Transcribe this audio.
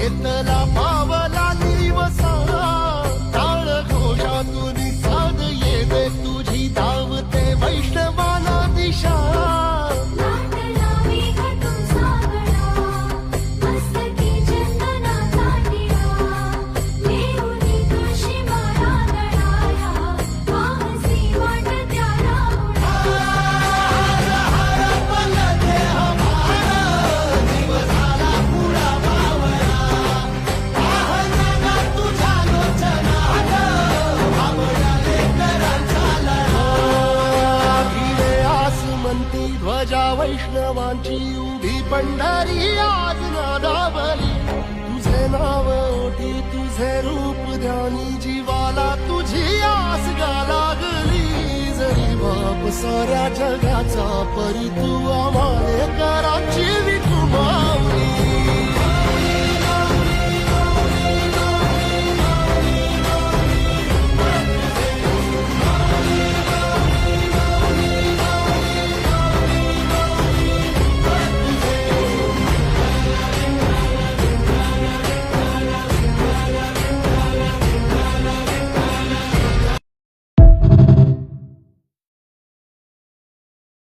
घेतला पावला दिवसा टाळ घोषातून साध येते तुझी धावते वैष्णवाला दिशा ध्वजा वैष्णवांची उभी पंढरी आज नादावली तुझे नाव ओठी तुझे रूप ध्यानी जीवाला तुझी आस गा लागली जरी बाप साऱ्या जगाचा परी तू आम्हाले कराची